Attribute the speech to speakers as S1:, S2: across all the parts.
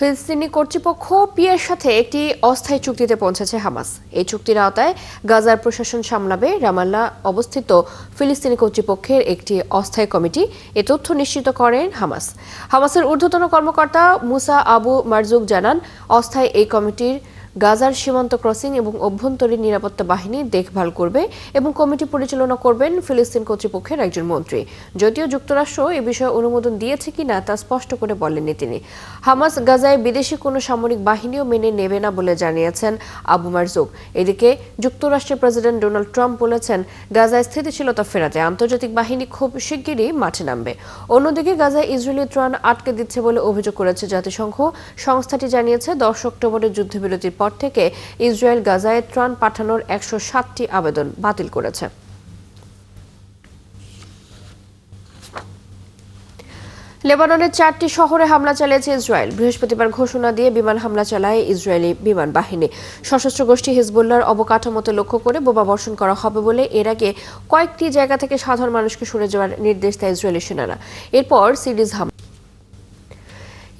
S1: ফিলিস্তিনি কর্তৃপক্ষ পিএর সাথে একটি অস্থায়ী চুক্তিতে পৌঁছেছে হামাস। এই চুক্তির আওতায় গাজার প্রশাসন সামলাবে রামাল্লা অবস্থিত ফিলিস্তিনি কর্তৃপক্ষের একটি অস্থায়ী কমিটি। এ তথ্য নিশ্চিত করেন হামাসের ঊর্ধ্বতন কর্মকর্তা মুসা আবু মারজুক জানান, অস্থায়ী এই কমিটির গাজার সীমান্ত ক্রসিং এবং অভ্যন্তরীণ নিরাপত্তা বাহিনী দেখভাল করবে এবং কমিটি পরিচালনা করবেন ফিলিস্তিন কর্তৃপক্ষের একজন মন্ত্রী। যদিও যুক্তরাষ্ট্র এ বিষয়ে অনুমোদন দিয়েছে কিনা তা স্পষ্ট করে বলেননি তিনি। হামাস গাজায় বিদেশি কোনো সামরিক বাহিনীও মেনে নেবে না বলে জানিয়েছেন আবু মারজুক। এদিকে যুক্তরাষ্ট্রের প্রেসিডেন্ট ডোনাল্ড ট্রাম্প বলেছেন, গাজায় স্থিতিশীলতা ফেরাতে আন্তর্জাতিক বাহিনী খুব শিগগিরই মাঠে নামবে। অন্যদিকে গাজায় ইসরায়েলি ত্রাণ আটকে দিচ্ছে বলে অভিযোগ করেছে জাতিসংঘ। সংস্থাটি জানিয়েছে 10 অক্টোবরের যুদ্ধবিরতির পর থেকে ইসরায়েল গাজায় ত্রাণ পাঠানোর 107টি আবেদন বাতিল করেছে। লেবাননের 4টি শহরে হামলা চালিয়েছে ইসরায়েল। বৃহস্পতিবার ঘোষণা দিয়ে বিমান হামলা চালায় ইসরায়েলি বিমান বাহিনী। সশস্ত্র গোষ্ঠী হিজবুল্লাহর অবকাঠামোতে লক্ষ্য করে বোমা বর্ষণ করা হবে বলে এর আগে কয়েকটি জায়গা থেকে সাধারণ মানুষকে সরে যাওয়ার নির্দেশ দেয় ইসরায়েলি সেনারা। এরপর সিরিজ হামলা।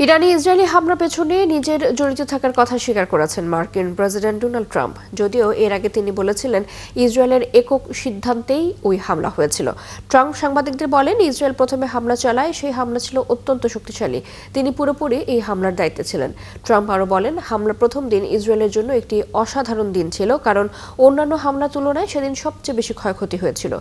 S1: ইরানি ইসরায়েলি হামলার পেছনে নিজের জড়িত থাকার কথা স্বীকার করেছেন মার্কিন প্রেসিডেন্ট ডোনাল্ড ট্রাম্প। যদিও এর আগে তিনি বলেছিলেন ইসরায়েলের একক সিদ্ধান্তেই ওই হামলা হয়েছিল। ট্রাম্প সাংবাদিকদের বলেন, ইসরায়েল প্রথমে হামলা চালায়, সেই হামলা ছিল অত্যন্ত শক্তিশালী। তিনি পুরোপুরি এই হামলার দায়িত্বে ছিলেন। ট্রাম্প আরও বলেন, হামলার প্রথম দিন ইসরায়েলের জন্য একটি অসাধারণ দিন ছিল, কারণ অন্যান্য হামলার তুলনায় সেদিন সবচেয়ে বেশি ক্ষয়ক্ষতি হয়েছিল।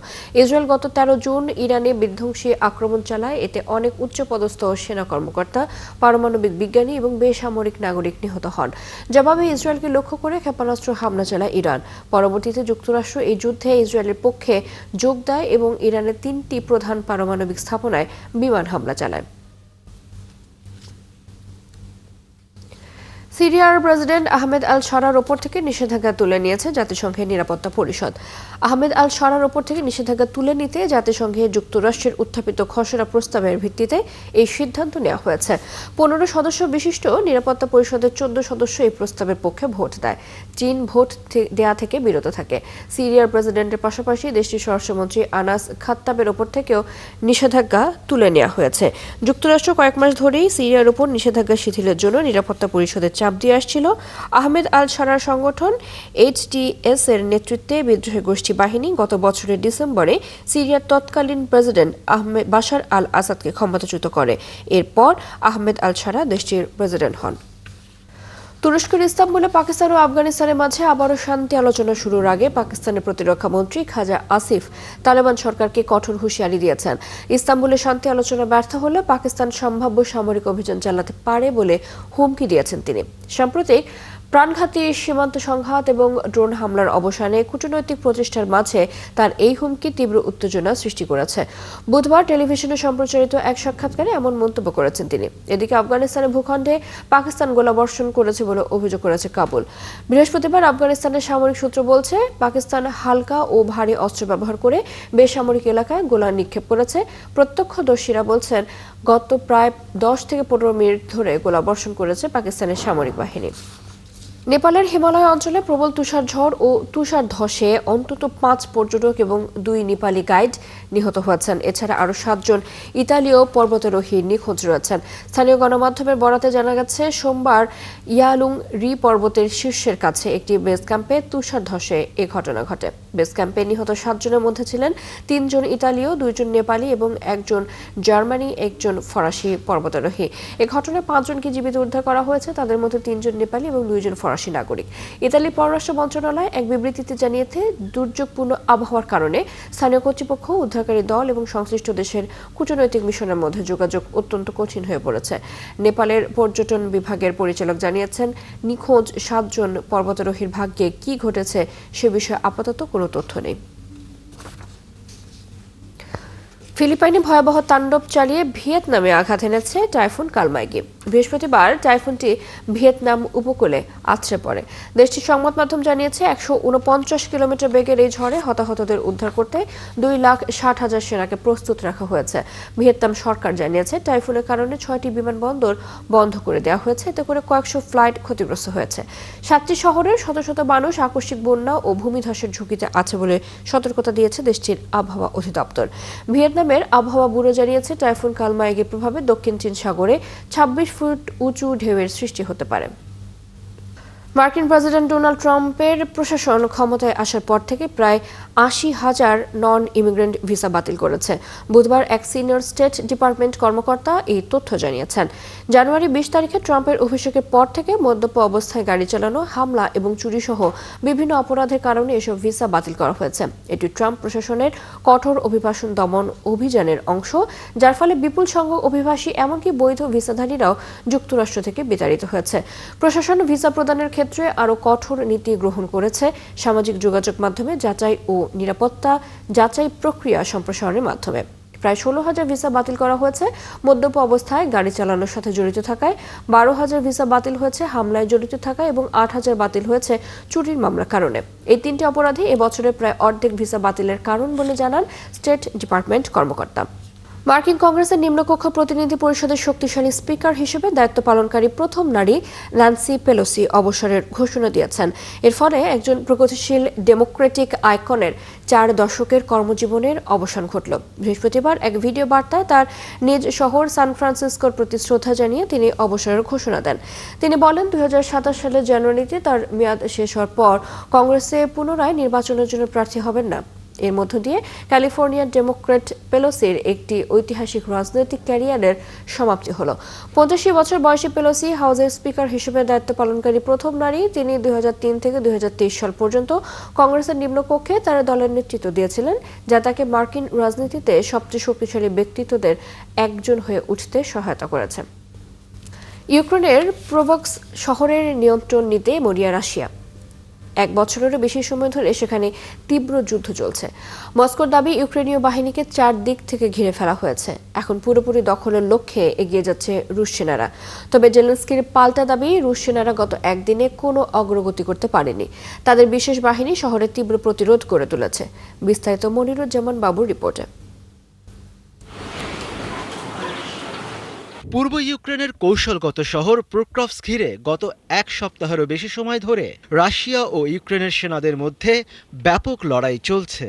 S1: ইসরায়েল গত 13 জুন ইরানে বিধ্বংসী আক্রমণ চালায়। এতে অনেক উচ্চপদস্থ সেনা কর্মকর্তা, পারমাণবিক বিজ্ঞানী এবং বেসামরিক নাগরিক নিহত হন। জবাবে ইসরায়েলকে লক্ষ্য করে ক্ষেপণাস্ত্র হামলা চালায় ইরান। পরবর্তীতে যুক্তরাষ্ট্র এই যুদ্ধে ইসরায়েলের পক্ষে যোগ দেয় এবং ইরানের 3টি প্রধান পারমাণবিক স্থাপনায় বিমান হামলা চালায়। সিরিয়ার প্রেসিডেন্ট আহমেদ আল শারার ওপর থেকে নিষেধাজ্ঞা তুলে নিয়েছে জাতিসংঘের নিরাপত্তা পরিষদ। আহমেদ আল শারার ওপর থেকে নিষেধাজ্ঞা তুলে নিতে জাতিসংঘে যুক্তরাষ্ট্রের উত্থাপিত খসড়া প্রস্তাবের ভিত্তিতে এই সিদ্ধান্ত নেওয়া হয়েছে। 15 সদস্য বিশিষ্ট নিরাপত্তা পরিষদের 14 সদস্য এই প্রস্তাবের পক্ষে ভোট দেয়। চীন ভোট দেয়া থেকে বিরত থাকে। সিরিয়ার প্রেসিডেন্টের পাশাপাশি দেশটির স্বরাষ্ট্রমন্ত্রী আনাস খাত্তাবের ওপর থেকেও নিষেধাজ্ঞা তুলে নেওয়া হয়েছে। যুক্তরাষ্ট্র কয়েক মাস ধরেই সিরিয়ার উপর নিষেধাজ্ঞা শিথিলের জন্য নিরাপত্তা পরিষদের চাপ দিয়ে আসছিল। আহমেদ আল শারার সংগঠন HTS এর নেতৃত্বে বিদ্রোহী গোষ্ঠী বাহিনী গত বছরের ডিসেম্বরে সিরিয়ার তৎকালীন প্রেসিডেন্ট বাশার আল আসাদকে ক্ষমতাচ্যুত করে। এরপর আহমেদ আল শারা দেশটির প্রেসিডেন্ট হন। তুরস্কের ইস্তাম্বুলে পাকিস্তান ও আফগানিস্তানের মাঝে আবারও শান্তি আলোচনা শুরুর আগে পাকিস্তানের প্রতিরক্ষা মন্ত্রী খাজা আসিফ তালেবান সরকারকে কঠোর হুঁশিয়ারি দিয়েছেন। ইস্তাম্বুলে শান্তি আলোচনা ব্যর্থ হলে পাকিস্তান সম্ভাব্য সামরিক অভিযান চালাতে পারে বলে হুমকি দিয়েছেন তিনি। সাম্প্রতিক প্রাণঘাতী সীমান্ত সংঘাত এবং ড্রোন হামলার অবসানে কূটনৈতিক প্রচেষ্টার মাঝে তার এই হুমকি তীব্র উত্তেজনা সৃষ্টি করেছে। বুধবার টেলিভিশনে সম্প্রচারিত এক সাক্ষাৎকারে এমন মন্তব্য করেছেন তিনি। এদিকে আফগানিস্তানের ভূখণ্ডে পাকিস্তান গোলাবর্ষণ করেছে বলে অভিযোগ করেছে কাবুল। বৃহস্পতিবার আফগানিস্তানের সামরিক সূত্র বলছে, পাকিস্তান হালকা ও ভারী অস্ত্র ব্যবহার করে বেসামরিক এলাকায় গোলা নিক্ষেপ করেছে। প্রত্যক্ষদর্শীরা বলছেন, গত প্রায় 10 থেকে 15 মিনিট ধরে গোলাবর্ষণ করেছে পাকিস্তানের সামরিক বাহিনী। নেপালের হিমালয় অঞ্চলে প্রবল তুষারঝড় ও তুষার ধসে অন্তত 5 পর্যটক এবং 2 নেপালি গাইড নিহত হয়েছেন। এছাড়া আরও 7 জন ইতালীয় পর্বতারোহী নিখোঁজ রয়েছেন। স্থানীয় গণমাধ্যমের বরাতে জানা গেছে, সোমবার ইয়ালুং রি পর্বতের শীর্ষের কাছে একটি বেস ক্যাম্পে তুষার ধসে এ ঘটনা ঘটে। বেস ক্যাম্পে নিহত 7 জনের মধ্যে ছিলেন 3 জন ইতালীয়, 2 জন নেপালি এবং 1 জন জার্মানি, 1 জন ফরাসি পর্বতারোহী। এ ঘটনায় 5 জনকে জীবিত উদ্ধার করা হয়েছে। তাদের মধ্যে 3 জন নেপালি এবং 2 জন ফরাসি নাগরিক। ইতালির পররাষ্ট্র মন্ত্রণালয় এক বিবৃতিতে জানিয়েছে, দুর্যোগপূর্ণ আবহাওয়ার কারণে স্থানীয় কর্তৃপক্ষ, উদ্ধারকারী দল এবং সংশ্লিষ্ট দেশের কূটনৈতিক মিশনের মধ্যে যোগাযোগ অত্যন্ত কঠিন হয়ে পড়েছে। নেপালের পর্যটন বিভাগের পরিচালক জানিয়েছেন, নিখোঁজ 7 জন পর্বতারোহীর ভাগ্যে কি ঘটেছে সে বিষয়ে আপাতত কোনো তথ্য নেই। ফিলিপাইনে ভয়াবহ তাণ্ডব চালিয়ে ভিয়েতনামে আঘাত এনেছে টাইফুন কালমাইগি। বৃহস্পতিবার টাইফুনটি ভিয়েতনাম উপকূলে আছড়ে পড়ে। দেশটির সংবাদ মাধ্যম জানিয়েছে, 149 কিলোমিটার বেগের এই ঝড়ে হতাহতদের উদ্ধার করতে 2,60,000 সেনাকে প্রস্তুত রাখা হয়েছে। ভিয়েতনাম সরকার জানিয়েছে, টাইফুনের কারণে 6টি বিমানবন্দর বন্ধ করে দেওয়া হয়েছে। এতে করে কয়েকশো ফ্লাইট ক্ষতিগ্রস্ত হয়েছে। 7টি শহরের শত শত মানুষ আকস্মিক বন্যা ও ভূমিধসের ঝুঁকিতে আছে বলে সতর্কতা দিয়েছে দেশটির আবহাওয়া অধিদপ্তর। ভিয়েতনামের আবহাওয়া ব্যুরো জানিয়েছে, টাইফুন কালমাইগির প্রভাবে দক্ষিণ চীন সাগরে 26 ফুট উঁচু ঢেউয়ের সৃষ্টি হতে পারে। মার্কিন প্রেসিডেন্ট ডোনাল্ড ট্রাম্পের প্রশাসন ক্ষমতায় আসার পর থেকে প্রায় ৮০,০০০ নন ইমিগ্রেন্ট ভিসা বাতিল করেছে। বুধবার এক সিনিয়র স্টেট ডিপার্টমেন্ট কর্মকর্তা এই তথ্য জানিয়েছেন। জানুয়ারি ২০ তারিখে ট্রাম্পের অভিষেকের পর থেকে মদ্যপ অবস্থায় গাড়ি চালানো, হামলা এবং চুরিসহ বিভিন্ন অপরাধের কারণে এসব ভিসা বাতিল করা হয়েছে। এটি ট্রাম্প প্রশাসনের কঠোর অভিবাসন দমন অভিযানের অংশ, যার ফলে বিপুল সংখ্যক অভিবাসী এমনকি বৈধ ভিসাধারীরাও যুক্তরাষ্ট্র থেকে বিতাড়িত হয়েছে। প্রশাসন ভিসা প্রদানের ক্ষেত্রে আরও কঠোর নীতি গ্রহণ করেছে, সামাজিক যোগাযোগ মাধ্যমে যাচাই ও নিরাপত্তা যাচাই প্রক্রিয়া সম্প্রসারণের মাধ্যমে। প্রায় ১৬,০০০ ভিসা বাতিল করা হয়েছে মদ্যপ অবস্থায় গাড়ি চালানোর সাথে জড়িত থাকায়, ১২,০০০ ভিসা বাতিল হয়েছে হামলায় জড়িত থাকায় এবং ৮,০০০ বাতিল হয়েছে চুরির মামলার কারণে। এই তিনটি অপরাধী এবছরে প্রায় অর্ধেক ভিসা বাতিলের কারণ বলে জানান স্টেট ডিপার্টমেন্ট কর্মকর্তা। মার্কিন কংগ্রেসের নিম্নকক্ষ প্রতিনিধি পরিষদের শক্তিশালী স্পিকার হিসেবে দায়িত্ব পালনকারী প্রথম নারী ন্যান্সি পেলোসি অবসরের ঘোষণা দিয়েছেন। এর ফলে একজন প্রগতিশীল ডেমোক্রেটিক আইকনের ৪ দশকের কর্মজীবনের অবসান ঘটল। বৃহস্পতিবার এক ভিডিও বার্তায় তার নিজ শহর সান ফ্রান্সিসকোর প্রতি শ্রদ্ধা জানিয়ে তিনি অবসরের ঘোষণা দেন। তিনি বলেন, ২০২৭ সালের জানুয়ারিতে তার মেয়াদ শেষ হওয়ার পর কংগ্রেসে পুনরায় নির্বাচনের জন্য প্রার্থী হবেন না। এর মধ্য দিয়ে ক্যালিফোর্নিয়ার ডেমোক্র্যাট পেলোসির একটি ঐতিহাসিক রাজনৈতিক ক্যারিয়ারের সমাপ্তি হলো। ৮৫ বছর বয়সী পেলোসি হাউসের স্পিকার হিসেবে দায়িত্ব পালনকারী প্রথম নারী। তিনি ২০০৩ থেকে ২০২৩ সাল পর্যন্ত কংগ্রেসের নিম্নকক্ষে তার দলের নেতৃত্ব দিয়েছিলেন, যা তাকে মার্কিন রাজনীতিতে সবচেয়ে শক্তিশালী ব্যক্তিত্বদের একজন হয়ে উঠতে সহায়তা করেছে। ইউক্রেনের প্রোভক্স শহরের নিয়ন্ত্রণ নিতে মরিয়া রাশিয়া। ১ বছরেরও বেশি সময় ধরে সেখানে তীব্র যুদ্ধ চলছে। মস্কোর দাবি, ইউক্রেনীয় বাহিনীকে ৪ দিক থেকে ঘিরে ফেলা হয়েছে। এখন পুরোপুরি দখলের লক্ষ্যে এগিয়ে যাচ্ছে রুশ সেনারা। তবে জেলেনস্কির পাল্টা দাবি, রুশ সেনারা গত একদিনে কোনো অগ্রগতি করতে পারেনি। তাদের বিশেষ বাহিনী শহরে তীব্র প্রতিরোধ গড়ে তুলেছে। বিস্তারিত মনিরুজ্জামান বাবুর রিপোর্টে।
S2: পূর্ব ইউক্রেনের কৌশলগত শহর পোক্রোভস্ক ঘিরে গত ১ সপ্তাহেরও বেশি সময় ধরে রাশিয়া ও ইউক্রেনের সেনাদের মধ্যে ব্যাপক লড়াই চলছে।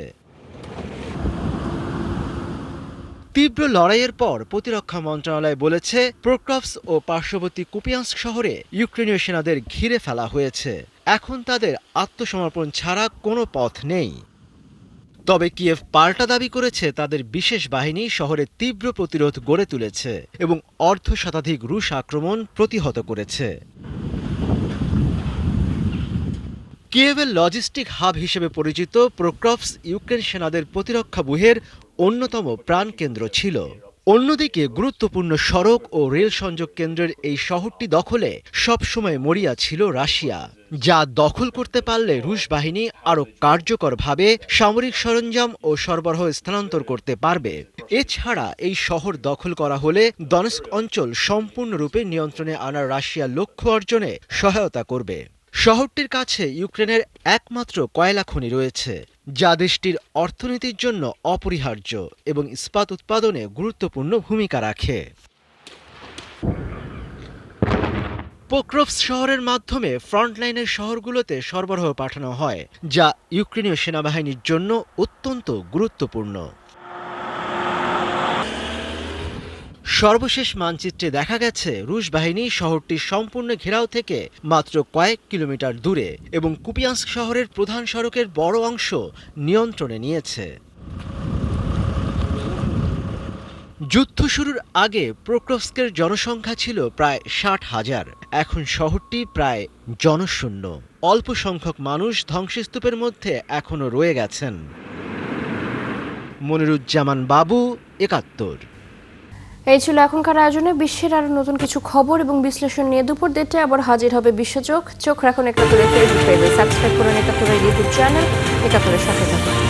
S2: তীব্র লড়াইয়ের পর প্রতিরক্ষা মন্ত্রণালয় বলেছে, পোক্রোভস্ক ও পার্শ্ববর্তী কুপিয়ানস্ক শহরে ইউক্রেনীয় সেনাদের ঘিরে ফেলা হয়েছে। এখন তাদের আত্মসমর্পণ ছাড়া কোনো পথ নেই। তবে কিয়েভ পাল্টা দাবি করেছে, তাদের বিশেষ বাহিনী শহরে তীব্র প্রতিরোধ গড়ে তুলেছে এবং অর্ধশতাধিক রুশ আক্রমণ প্রতিহত করেছে। কিয়েভের লজিস্টিক হাব হিসেবে পরিচিত পোক্রোভস্ক ইউক্রেন সেনাদের প্রতিরক্ষা ব্যুহের অন্যতম প্রাণকেন্দ্র ছিল। অন্যদিকে গুরুত্বপূর্ণ সড়ক ও রেল সংযোগ কেন্দ্রের এই শহরটি দখলে সবসময় মরিয়া ছিল রাশিয়া, যা দখল করতে পারলে রুশ বাহিনী আরও কার্যকরভাবে সামরিক সরঞ্জাম ও সরবরাহ স্থানান্তর করতে পারবে। এছাড়া এই শহর দখল করা হলে দনেস্ক অঞ্চল সম্পূর্ণরূপে নিয়ন্ত্রণে আনার রাশিয়ার লক্ষ্য অর্জনে সহায়তা করবে। শহরটির কাছে ইউক্রেনের একমাত্র কয়লা খনি রয়েছে, যা দেশটির অর্থনীতির জন্য অপরিহার্য এবং ইস্পাত উৎপাদনে গুরুত্বপূর্ণ ভূমিকা রাখে। পোক্রোভস্ক শহরের মাধ্যমে ফ্রন্টলাইনের শহরগুলোতে সরবরাহ পাঠানো হয়, যা ইউক্রেনীয় সেনাবাহিনীর জন্য অত্যন্ত গুরুত্বপূর্ণ। সর্বশেষ মানচিত্রে দেখা গেছে, রুশ বাহিনী শহরটির সম্পূর্ণ ঘেরাও থেকে মাত্র কয়েক কিলোমিটার দূরে এবং কুপিয়ানস্ক শহরের প্রধান সড়কের বড় অংশ নিয়ন্ত্রণে নিয়েছে। যুদ্ধ শুরুর আগে পোক্রোভস্কের জনসংখ্যা ছিল প্রায় ৬০,০০০। এখন শহরটি প্রায় জনশূন্য। অল্প সংখ্যক মানুষ ধ্বংসস্তূপের মধ্যে এখনও রয়ে গেছেন। মনিরুজ্জামান বাবু, ৭১।
S1: এই ছিল এখনকার আয়োজনে। বিশ্বের আরো নতুন কিছু খবর এবং বিশ্লেষণ নিয়ে দুপুর ১:৩০টায় আবার হাজির হবে বিশ্বচোখ। চোখ রাখুন ৭১ ফেসবুক পেজে, সাবস্ক্রাইব করুন ৭১ ইউটিউব চ্যানেল। ৭১-এর সাথে থাকুন।